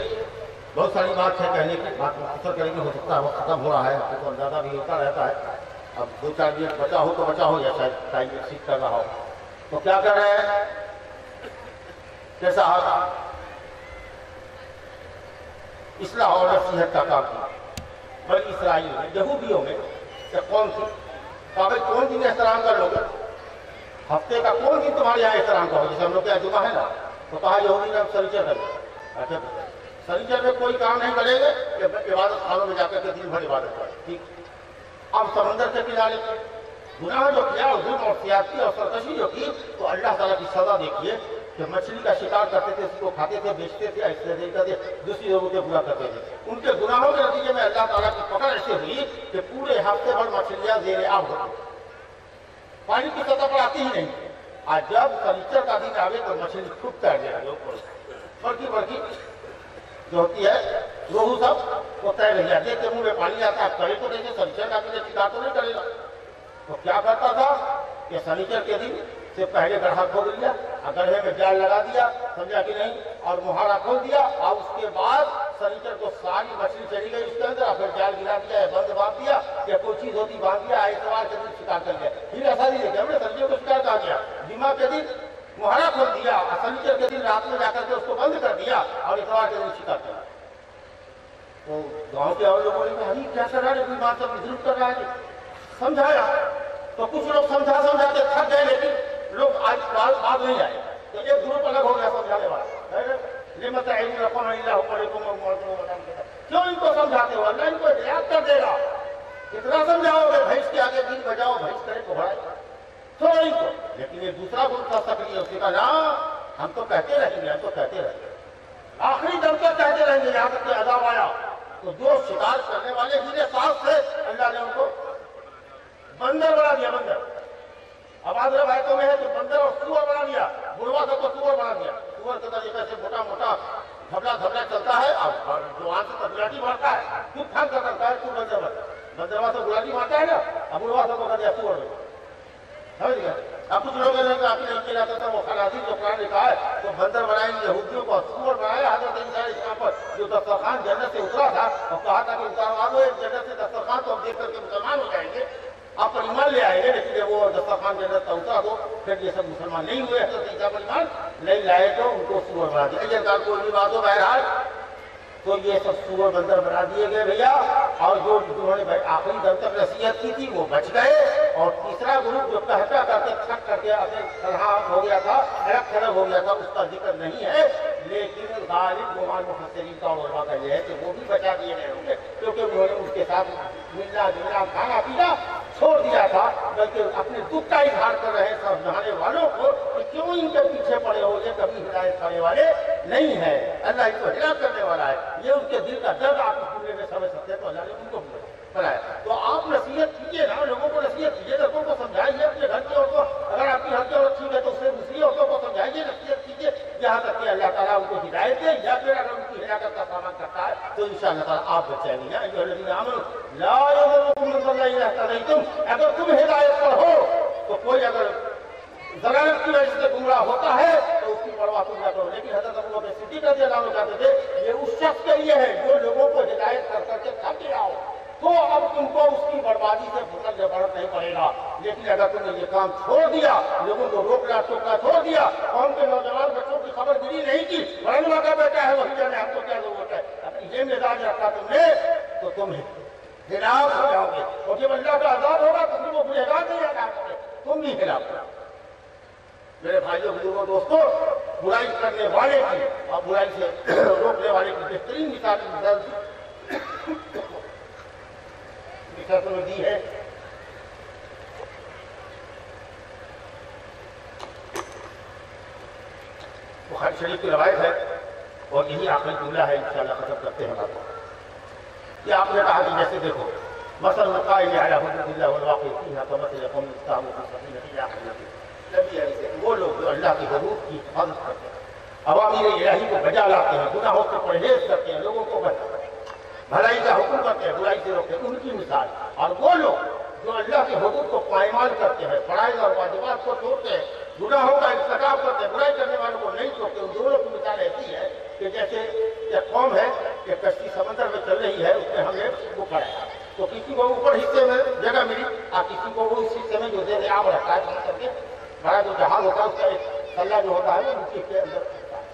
بہت ساری بات ہے کہنے کی, بات مختصر کریں گے, ہو سکتا ہے وہ ختم ہو رہا ہے, تو اندازہ بھی ہوتا رہتا ہے. اب 2-4 منٹ بچا ہو تو بچا ہو, یا شاید ٹائم ایکسیڈ کر رہا ہو. تو کیا کر رہے ہیں, کیسا ہوگا اصلاح اور نصیحت کا کام کیا. بنی اسرائیل میں یہودیوں میں کہ کون سی کابل کون دن احترام کر لو گے, ہفتے کا کون دن تمہارے یہاں احترام کرو, جیسے ہم لوگ کے یہاں جمعہ ہے نا, تو کہا یہودی نے سنیچر کر لیا. اچھا سنیچر میں کوئی کام نہیں کرے گے کہ عبادت خانوں میں جا کر کے دن بھر عبادت کرے. ٹھیک, اب سمندر کے کنارے گناہ جو کیا, ظلم اور سیاسی اور سرکشی جو کی, تو اللہ تعالیٰ کی سزا دیکھیے کہ مچھلی کا شکار کرتے تھے, اس کو کھاتے تھے, بیچتے تھے, ایسے دیکھتے تھے, دوسری لوگوں کے برا کرتے تھے. ان کے گناہوں کے نتیجے میں اللہ تعالیٰ کی پکڑ ایسے ہوئی کہ پورے ہفتے بھر مچھلیاں زیر آب ہوتی, پانی کی سطح پر آتی ہی نہیں. آج جب سنیچر کا دن آگے تو مچھلی خوب تیر جائے گی اوپر, بڑکی بڑکی جو ہوتی ہے روہو سب وہ تیر نہیں جاتی, کہ منہ میں پانی آتا ہے. کرے تو دیکھیں سنیچر کا دن شکار تو نہیں کرے گا, تو کیا کرتا تھا کہ سنیچر کے دن سے پہلے گڑھا کھول لیا, گڑھے میں جال لگا دیا, سمجھا کہ نہیں, اور مہارا کھول دیا, اور اس کے بعد سنیچر کو ساری مچھلی چلی گئی اس کے اندر, اور پھر جال گرا دیا, بند باندھ دیا, یا کوئی چیز ہوتی باندھ دیا, اتوار کے دن شکار کر گیا. پھر ایسا نہیں دیکھا ہم نے سنیچر کو شکار کہا گیا, جمعہ کے دن مہارا کھول دیا, اور سنیچر کے دن رات میں جا کر کے اس کو بند کر دیا, اور اتوار کے دن شکار کیا. تو گاؤں کے اور لوگوں نے کہا کیا کر رہا ہے, کوئی بات سب ضرور کر رہا ہے, سمجھایا. تو کچھ لوگ سمجھا کے تھک گئے, لیکن لوگ آج بات نہیں آئے, تو ایک گروپ الگ ہو گیا سمجھانے والا. کیوں ان کو سمجھاتے ہو, اللہ ان کو ہدایت کر دے گا. کتنا سمجھاؤ گے, بھینس کے آگے دین بجاؤ, بھینس کرے کو بڑھائے, چھوڑو ان کو. لیکن ایک دوسرا گروپ تھا سکری, اس نے کہا نا ہم تو کہتے رہیں گے, ہم تو کہتے رہیں گے, آخری دم تک کہتے رہیں گے, یہاں تک کہ عذاب آیا. تو جو شکار کرنے والے گرے سانس تھے, اللہ نے ان کو بندر بنا دیا, بندر. اب آج روایتوں میں ہے تو بندر اور سور بنا دیا, بڑوا سب کو سور بنا دیا. سور کے طریقے سے موٹا موٹا دھبلا دھبلا چلتا ہے, اور جو آن سے گلاٹی مارتا ہے, خود پھانک کر کرتا ہے, تو بندروا سے گلاٹی مارتا ہے نا, اب بڑوا سب کو کر دیا سور میں. سمجھ گیا. اب کچھ لوگوں نے کہا اپنے کیا جاتا تھا وہ خنازیر جو قرآن نے کہا ہے, تو بندر بنائیں گے یہودیوں کو, سور بنایا. حضرت عیسیٰ علیہ السلام پر جو دسترخوان جنت سے اترا تھا, اور کہا تھا کہ اتروا دو ایک جنت سے دسترخوان, تو ہم دیکھ کر کے مسلمان ہو جائیں گے, آپ پر ایمان لے آئیں گے. لیکن جب وہ دسترخوان جنت کا اترا تو پھر یہ سب مسلمان نہیں ہوئے, حضرت عیسیٰ پر ایمان نہیں لائے تو ان کو سور بنا دیا. یہ کوئی بھی بات ہو, بہرحال تو یہ سب سور بندر بنا دیے گئے بھیا، اور جو انہوں نے آخری دم تک نصیحت کی تھی وہ بچ گئے، اور تیسرا گروپ جو کہتا کرتے تھک کر کے اپنے طرح ہو گیا تھا، الگ تھلگ ہو گیا تھا، اس کا ذکر نہیں ہے، لیکن غالب گمان مفسرین کا اور علماء کا یہ ہے کہ وہ بھی بچا دیے گئے ہوں گے، کیونکہ انہوں نے ان کے ساتھ ملنا جلنا کھانا پینا چھوڑ دیا تھا، بلکہ اپنے دکھ کا اظہار کر رہے سمجھانے والوں کو کہ کیوں ان کے پیچھے پڑے ہو، یہ کبھی ہدایت کرنے والے نہیں ہیں، اللہ ان کو ہدایت کرنے والا ہے، یہ ان کے دل کا درد آپ اس دنیا میں سمجھ سکتے ہیں، تو اللہ نے ان کو بنایا۔ تو آپ نصیحت کیجیے نا، لوگوں کو نصیحت کیجیے، لوگوں کو سمجھائیے، اپنے گھر کی عورتوں، اگر آپ کی گھر کی عورت ٹھیک ہے تو اس سے دوسری عورتوں کو سمجھائیے، نصیحت کیجیے، یہاں تک کہ اللہ تعالیٰ ان کو ہدایت دے، یا پھر اگر ان کی ہلاکت کا سامان کرتا ہے تو انشاءاللہ تعالیٰ آپ بچائیں گے۔ ایھا الذین آمنوا لا یضرکم من ضل اذا اهتدیتم، اگر تم ہدایت پر ہو تو کوئی اگر ضلالت کی وجہ سے گمراہ ہوتا ہے تو اس کی پرواہ تم نہ کرو، لیکن حضرت ابو بکر صدیق رضی اللہ عنہ کہتے تھے یہ اس شخص کے لیے ہے جو لوگوں کو ہدایت کر کر کے تھک گیا ہو، تو اب تم کو اس کی بربادی سے فکر ضرورت نہیں پڑے گا، لیکن اگر تم نے یہ کام چھوڑ دیا، لوگوں کو روکنا ٹوکنا چھوڑ دیا، قوم کے نوجوان بچوں کی خبر گیری نہیں کی، علماء کا بیٹا ہے وہی جانے ہم کو کیا ضرورت ہے، اپنی یہ مزاج رکھا تم نے تو تم ہلاک ہو جاؤ گے، اور جب اللہ کا عذاب ہوگا تو تم وہ گنہگار نہیں ہلاک ہوگے، تم بھی ہلاک ہو۔ میرے بھائیوں بزرگوں دوستوں، برائی کرنے والے کی اور برائی سے روکنے والے کی بہترین مثال دی ہے۔ بخاری شریف کی روایت ہے اور یہی آخری جملہ ہے، انشاءاللہ ختم کرتے ہیں بات کو۔ یہ آپ نے کہا کہ جیسے دیکھو مثل القائم علی حدود اللہ والواقع فیہا کمثل قوم استقاموا فی سفینۃ الی آخرہ، وہ لوگ جو اللہ کی حدود کی حفاظت کرتے ہیں، عوامر الہی کو بجا لاتے ہیں، گناہوں سے پرہیز کرتے ہیں، لوگوں کو بھلائی کا حکم کرتے ہیں، برائی سے روکتے ہیں، ان کی مثال، اور وہ لوگ جو اللہ کی حدود کو پائمال کرتے ہیں، فرائض اور واجبات کو توڑتے ہیں، گناہوں کا ارتکاب کرتے ہیں، برائی کرنے والوں کو نہیں چھوڑتے، ان دونوں کی مثال ایسی ہے کہ جیسے ایک قوم ہے کہ کشتی سمندر میں چل رہی ہے، اس میں ہم نے وہ کھڑا تو کسی کو اوپر حصے میں جگہ ملی اور کسی کو وہ اس حصے میں جو زیر آب رکھتا ہے سمندر کے بڑا جو جہاز ہوتا ہے اس کا ایک تلہ جو ہوتا ہے وہ نیچے کے اندر ہوتا ہے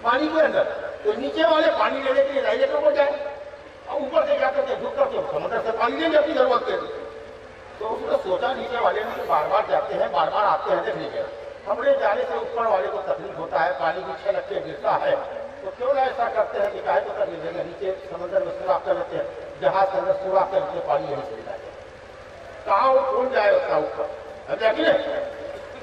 پانی کے اندر، تو نیچے والے پانی لینے کے لیے رائلے کو جائے اور اوپر سے جا کر کے جھک کر کے سمندر سے پانی لینے کی ضرورت ہے، تو اس نے سوچا نیچے والے نے بار بار جاتے ہیں، بار بار آتے ہیں، دیکھ لیجیے ہمارے جانے سے اوپر والے کو تکلیف ہوتا ہے، پانی بھی چھلک کے گرتا ہے، تو کیوں نہ ایسا کرتے ہیں کہ کاہے کو تکلیف دیں گے، نیچے سمندر میں سوراخ کر لیتے ہیں، جہاز کے اندر سوراخ کر کے پانی یہیں چلے جائے، کہاں وہ کھول جائے اتنا اوپر، اب دیکھیے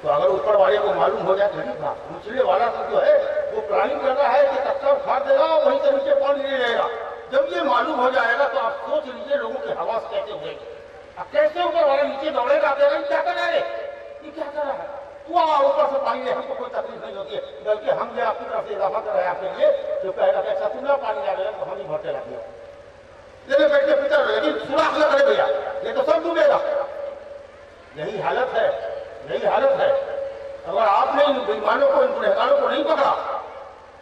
تو اگر اوپر والے کو معلوم ہو جائے غریب تھا، نچلے والا تو جو ہے وہ پلاننگ کر رہا ہے کہ تختہ اٹھا دے گا وہیں سے نیچے پانی لے لے گا، جب یہ معلوم ہو جائے گا تو آپ سوچ لیجیے لوگوں کے حواس کیسے ہوئے گی، اب کیسے اوپر والا نیچے دوڑے گا، یہ کیا کر رہا ہے، یہ کیا کر رہا ہے، وہ اوپر سے پانی لے، ہم کو کوئی تکلیف نہیں ہوتی ہے، بلکہ ہم جو آپ کی طرف سے اضافہ کر رہے ہیں آپ کے لیے جو کہے گا کہ اچھا تم نہ پانی لا گیا تو ہم ہی بھرتے لگے لیکن بیٹھ کے پیچھے لیکن سوراخ نہ کرے بھیا، یہ تو سب ڈوبے گا، یہی حالت ہے، یہی حالت ہے، اگر آپ نے ان بےایمانوں کو ان گنہگاروں کو نہیں پکڑا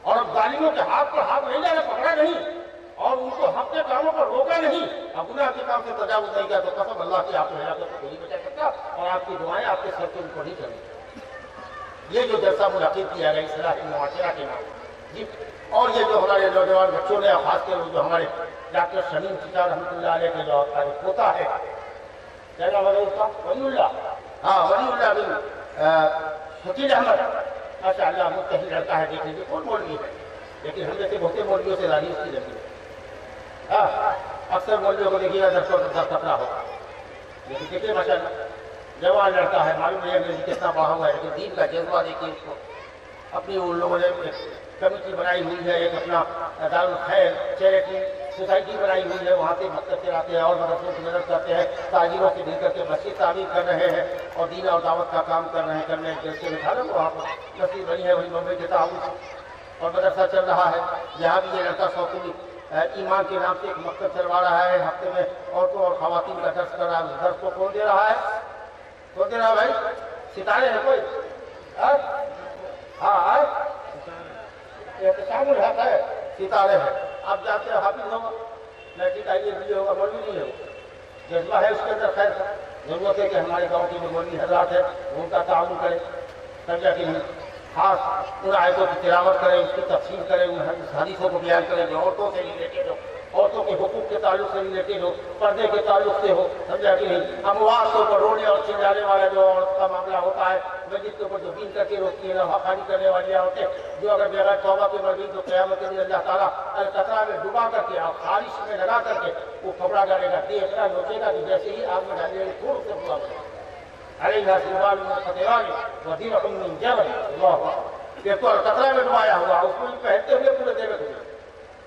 اور اب ظالموں کے ہاتھ پر ہاتھ نہیں لانا، پکڑا نہیں اور ان کو حق کے کاموں پر روکا نہیں، اب گناہ کے کام سے تجاوز نہیں کیا تو قسم اللہ کی آپ کو ہلاکت سے نہیں بچا سکتا اور آپ کی دعائیں آپ کے سر کے اوپر نہیں چلیں۔ یہ جو جلسہ منعقد کیا گیا اصلاح معاشرہ کے نام جی، اور یہ جو ہمارے نوجوان بچوں نے خاص کر جو ہمارے ڈاکٹر شمیم چچا رحمۃ اللہ علیہ کے جو پوتا ہے کیا نام ہے اس کا، ولی اللہ، ہاں ولی اللہ بن شکیل احمد، ماشاء اللہ متحد لڑکا ہے، دیکھ لیجیے کون مولوی ہے، لیکن ہم جیسے بہت سے مولویوں سے راضی اس کی لگی ہے، اکثر مولویوں کو دیکھیے گا درس تکڑا ہوگا، لیکن دیکھیے ماشاء اللہ جوان لڑکا ہے، معلوم نہیں انگریزی کتنا پڑھا ہوا ہے، لیکن دین کا جذبہ دیکھیے اس کو، اپنی ان لوگوں نے کمیٹی بنائی ہوئی ہے، ایک اپنا دارالخیر چیریٹی سوسائٹی بنائی ہوئی ہے، وہاں سے مکتب چلاتے ہیں اور مدرسوں کی مدد کرتے ہیں، تاجروں سے مل کر کے مسجد تعمیر کر رہے ہیں اور دین اور دعوت کا کام کر رہے ہیں، کرنے جیسے میں کھانا وہاں پر مسجد بنی ہے، وہی ممبئی کے تعاون سے اور مدرسہ چل رہا ہے، یہاں بھی یہ لڑکا سوپوری ایمان کے نام سے ایک مکتب چلوا رہا ہے، ہفتے میں عورتوں اور خواتین کا درس کر رہا ہے، درس کو کون دے رہا ہے، کون دے رہا ہے بھائی، ستارے ہیں کوئی، ہاں احتسام الحق ہے، ستارے ہیں، آپ جاتے ہیں حافظ ہوگا، میٹرک آئی اے ہوگا، مولوی نہیں ہوگا، جذبہ ہے اس کے اندر، خیر ضرورت ہے کہ ہمارے گاؤں کے جو مولوی حضرات ہیں وہ ان کا تعاون کریں، سمجھا کہ نہیں، خاص ان آیتوں کی تلاوت کریں، اس کی تفسیر کریں، ان حدیثوں کو بیان کریں جو عورتوں سے ریلیٹڈ ہو، عورتوں کے حقوق کے تعلق سے ریلیٹڈ ہو، پردے کے تعلق سے ہو، سمجھا کہ نہیں؟ اموات کے اوپر رونے اور چلانے والا جو عورت کا معاملہ ہوتا ہے، مسجد کے اوپر جو بین کر کے روکتی ہے، نفع خانی کرنے والی عورتیں جو اگر بغیر توبہ کے مر گئی تو قیامت کے دن اللہ تعالیٰ القطرہ میں ڈبا کر کے اور خارش میں لگا کر کے وہ کپڑا ڈالے گا، دیکھ کر نوچے گا کہ جیسے ہی آگ میں ڈالے گا تھوڑ سے پورا علیہ سلوال من قطران ودرع من جبل، اللہ کہ تو القطرہ میں ڈبایا ہوا، اس کو پہنتے ہوئے پورے دیوت ہوئے،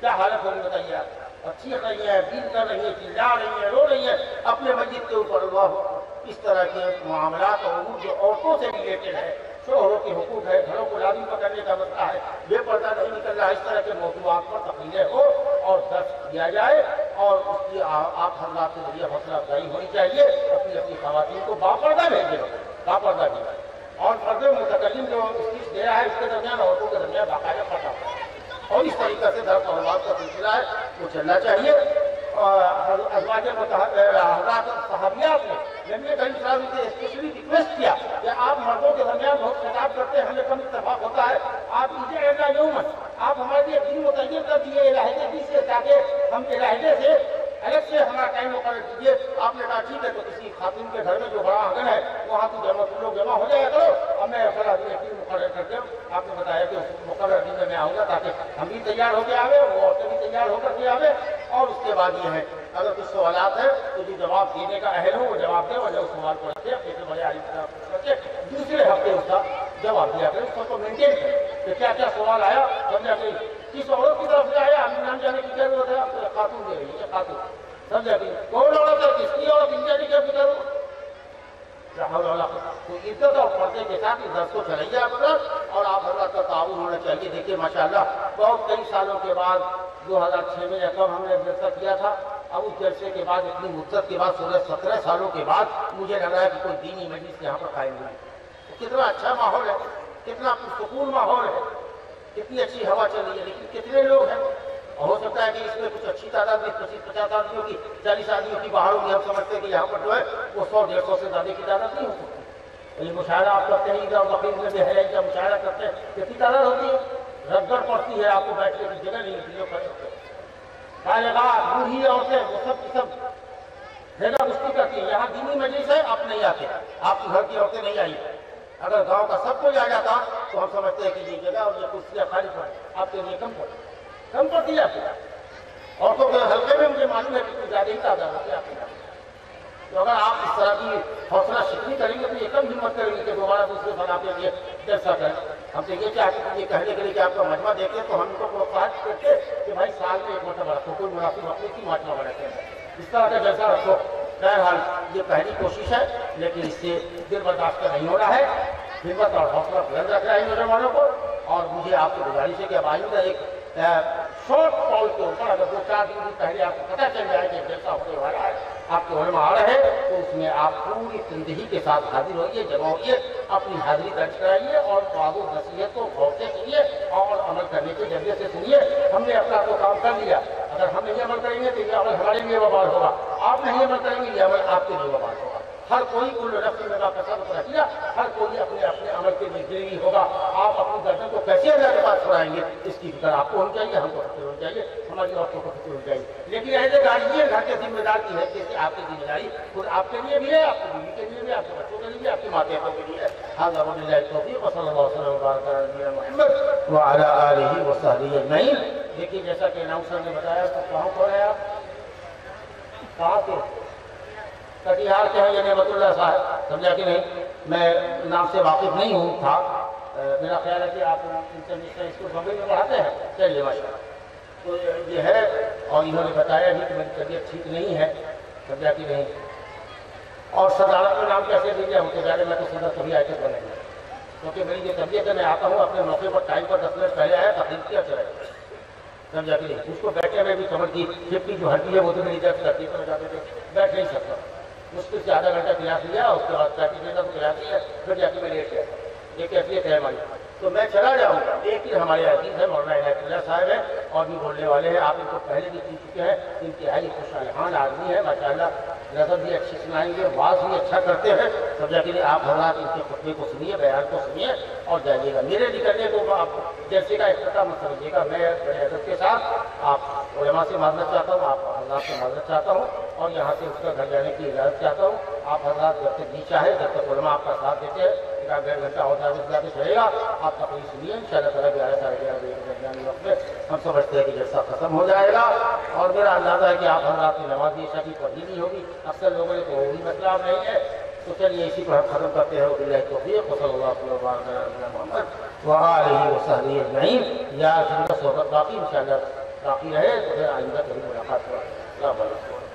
کیا حالت ہوگی بتائیے آپ؟ اور چیخ رہی ہیں، بین کر رہی ہیں، چلا رہی ہیں، رو رہی ہیں اپنے مسجد کے اوپر، اللہ اس طرح کے معاملات اور امور جو عورتوں سے ریلیٹڈ ہے، شوہروں کے حقوق ہے، گھروں کو لازم پکڑنے کا مسئلہ ہے، بے پردہ نہیں نکل رہا، اس طرح کے موضوعات پر تقریریں ہو اور درس دیا جائے اور اس کی آپ حضرات کے ذریعے حوصلہ افزائی ہونی چاہیے، اپنی خواتین کو باپردہ بھیجے، باپردہ بھیجے اور فرد متکلم جو اسپیچ دے رہا ہے اس کے درمیان عورتوں کے درمیان باقاعدہ پردہ اور اس طریقے سے درس اور بات کا سلسلہ ہے وہ چلنا چاہیے۔ ازواج حضرات صحابیات نے نبی کریم صلی اللہ علیہ وسلم سے اسپیشلی ریکویسٹ کیا کہ آپ مردوں کے درمیان بہت خطاب کرتے ہیں، ہمیں کم اتفاق ہوتا ہے، آپ اجعلنا یوما، آپ ہمارے لیے دن متعین کر دیجیے علیحدہ دن سے تاکہ ہم علیحدہ سے الگ سے ہمارا ٹائم مقرر کیجیے۔ آپ نے کہا ٹھیک ہے، تو کسی خاتون کے گھر میں جو بڑا آنگن ہے وہاں تو لوگ جمع ہو جایا کرو اور میں فلاں دن مقرر کرتے ہوں۔ آپ نے بتایا کہ مقرر دن میں آؤں گا تاکہ ہم بھی تیار ہو کے آوے، وہ عورتیں بھی تیار ہو کر کے آوے۔ اور اس کے بعد یہ ہے اگر کچھ سوالات ہیں تو جو جواب دینے کا اہل ہو وہ جواب دے، اور جو سوال کو رکھے اپنے سے بڑے عالم رکھ کے دوسرے ہفتے اس کا جواب دیا کرے، اس کو مینٹین کرے کہ کیا کیا سوال آیا، سمجھا کہ کس عورت کی طرف سے آیا، ہم نام جانے کی ضرورت ہے، آپ خاتون دے رہی ہے، خاتون سمجھا کہ کون عورت ہے، کس کی عورت انجانی کی ضرورت، تو عزت اور پردے کے ساتھ اس درس کو چلائیے آپ حضرات، اور آپ حضرات کا تعاون ہونا چاہیے۔ دیکھیے ماشاءاللہ بہت کئی سالوں کے بعد 2006 میں رقم ہم نے جلسہ کیا تھا، اب اس جلسے کے بعد اتنی مدت کے بعد 16-17 سالوں کے بعد مجھے لگ رہا ہے کہ کوئی دینی مجلس یہاں پر قائم ہوئی، کتنا اچھا ماحول ہے، کتنا پرسکون ماحول ہے، کتنی اچھی ہوا چل رہی ہے، لیکن کتنے لوگ ہیں، اور ہو سکتا ہے کہ اس میں کچھ اچھی تعداد میں 25-50 آدمیوں کی 40 آدمیوں کی باہر ہوگی، ہم سمجھتے ہیں کہ یہاں پر جو ہے وہ 100-150 سے زیادہ کی تعداد نہیں ہو سکتی۔ یہ مشاہدہ آپ کرتے ہیں ادھر بقیر میں بھی ہے، جب مشاہدہ کرتے ہیں کتنی تعداد ہوتی ہے، رگڑ پڑتی ہے، آپ کو بیٹھنے کی جگہ نہیں ملتی ہے، بالغات بوڑھی عورتیں وہ سب کی سب جگہ گشتی کرتی ہیں۔ یہاں دینی مجلس ہے، آپ نہیں آتے، آپ کے گھر کی عورتیں نہیں آئی، اگر گاؤں کا سب کوئی آ جاتا تو ہم سمجھتے ہیں کہ یہ جگہ اور یہ کرسیاں خالی پڑیں، آپ کے لیے کم پڑتی ہے۔ عورتوں کے حلقے میں مجھے معلوم ہے کہ کچھ زیادہ ہی تعداد ہوتی ہے آپ کے گھر، تو اگر آپ اس طرح کی حوصلہ شکنی کریں گے تو یہ کم ہمت کریں گے کہ دوبارہ دوسرے سال آپ کے لیے جلسہ کریں۔ ہم سے یہ چاہتے ہیں یہ کہنے کے لیے کہ آپ کا مجمع دیکھیں تو ہم ان کو پروتساہت کرتے کہ بھائی سال میں ایک مرتبہ رکھو، کوئی مناسب وقت کی مجمع بناتے ہیں، اس طرح کا جلسہ رکھو۔ بہرحال یہ پہلی کوشش ہے، لیکن اس سے دل برداشت نہیں ہو رہا ہے، ہمت اور حوصلہ بلند رکھ رہا ہے نوجوانوں کو۔ اور مجھے آپ کی گزارش ہے کہ اب آئندہ ایک شارٹ کال کے اوپر اگر 2-4 دن پہلے آپ کو پتہ چل جائے کہ جلسہ ہونے والا ہے، آپ کے علماء آ رہے ہیں، تو اس میں آپ پوری تندہی کے ساتھ حاضر ہوئیے، جمع ہوئیے، اپنی حاضری درج کرائیے اور وعظ و نصیحت کو غور سے سنیے اور عمل کرنے کے ذریعے سے سنیے۔ ہم نے اپنا تو کام کر لیا، اگر ہم نہیں عمل کریں گے تو یہ عمل ہمارے لیے وبال ہوگا، آپ نہیں عمل کریں گے یہ عمل آپ کے لیے وبال ہوگا۔ ہر کوئی کل نفس بما کسبت رہینہ، ہر کوئی اپنے اپنے عمل کے لیے گرہی ہوگا۔ آپ اپنی گردن کو کیسے اللہ کے پاس چھڑائیں گے، اس کی فکر آپ کو ہونی چاہیے، ہم کو فکر ہونی چاہیے، ہماری عورتوں کو فکر ہونی چاہیے۔ لیکن ایسے گارجین گھر کے ذمہ دار کی حیثیت سے آپ کی ذمہ داری خود آپ کے لیے بھی ہے، آپ کی بیوی کے لیے بھی، آپ کے بچوں کے لیے بھی، آپ کے ماتحتوں کے لیے ہے۔ ھذا وباللہ التوفیق وصلی اللہ وسلم وبارک علی نبینا محمد وعلی آلہ وصحبہ اجمعین۔ دیکھیے جیسا کہ اناؤنسر نے بتایا تو کہاں پر ہیں آپ، کہاں سے؟ کٹیہار کے ہیں، یہ نعمت اللہ صاحب، سمجھا کہ نہیں؟ میں نام سے واقف نہیں ہوں تھا، میرا خیال ہے کہ آپ انٹرنیشنل اسکول بمبئی میں پڑھاتے ہیں، چلیے ماشاء اللہ۔ تو یہ ہے، اور انہوں نے بتایا بھی کہ میری طبیعت ٹھیک نہیں ہے، سمجھا کہ نہیں؟ اور صدارت میں نام کیسے دیں گے؟ ہم تو جانے میں تو صدر کبھی آئے تھے بنے گا، کیونکہ میری جو طبیعت ہے میں آتا ہوں اپنے موقع پر ٹائم پر 10 منٹ پہلے آیا، تقریب کیا چلا جائے، سمجھا کہ نہیں؟ اس کو بیٹھنے میں بھی کمر کی ہپ کی جو ہڈی ہے وہ تو میری درد کرتی ہے، جاتے تھے بیٹھ نہیں سکتا، مشکل سے آدھا گھنٹہ کلاس لیا، اس کے بعد پریکٹس لینا تو کلاس لیا، پھر جا کے میں لیٹ گیا۔ یہ کیفیت ہے ہماری، تو میں چلا جاؤں گا۔ ایک ہی ہمارے عزیز ہے مولانا عنایت اللہ صاحب ہیں اور بھی بولنے والے ہیں، آپ ان کو پہلے بھی سن چکے ہیں، انتہائی خوشحال آدمی ہے ماشاء اللہ۔ نظر بھی اچھی سنائیں گے، واز بھی اچھا کرتے ہیں، سمجھا کہ آپ حضرات ان کے خطبے کو سنیے، بیان کو سنیے اور جائیے گا۔ میرے نکلنے کو آپ جلسے کا افتتاح مت سمجھیے گا، میں بڑے عزت کے ساتھ آپ علماء سے معذرت چاہتا ہوں، آپ حضرات سے معذرت چاہتا ہوں اور یہاں سے اس کا گھر جانے کی اجازت چاہتا ہوں۔ آپ حضرات جب تک جی چاہے، جب تک علماء آپ کا ساتھ دیتے ہیں، ایک آدھ ڈیڑھ گھنٹہ اور زیادہ رہے گا، آپ تقریر سنیے، ان شاء اللہ تعالیٰ 11 ساڑھے 11 بجے کے درمیانی وقت میں ہم سمجھتے ہیں کہ جلسہ ختم ہو جائے گا۔ اور میرا اندازہ ہے کہ آپ حضرات کی نماز عشاء کی پڑھی نہیں ہوگی، اکثر لوگوں نے تو وہ بھی مسئلہ نہیں ہے، تو چلیے اسی کو ہم ختم کرتے ہیں۔ وباللہ التوفیق، وصلی اللہ علیہ محمد وآلہ وصحبہ اجمعین۔ یا جن کا صحبت باقی انشاءاللہ باقی رہے تو پھر آئندہ کبھی ملاقات ہوگا۔ السلام علیکم۔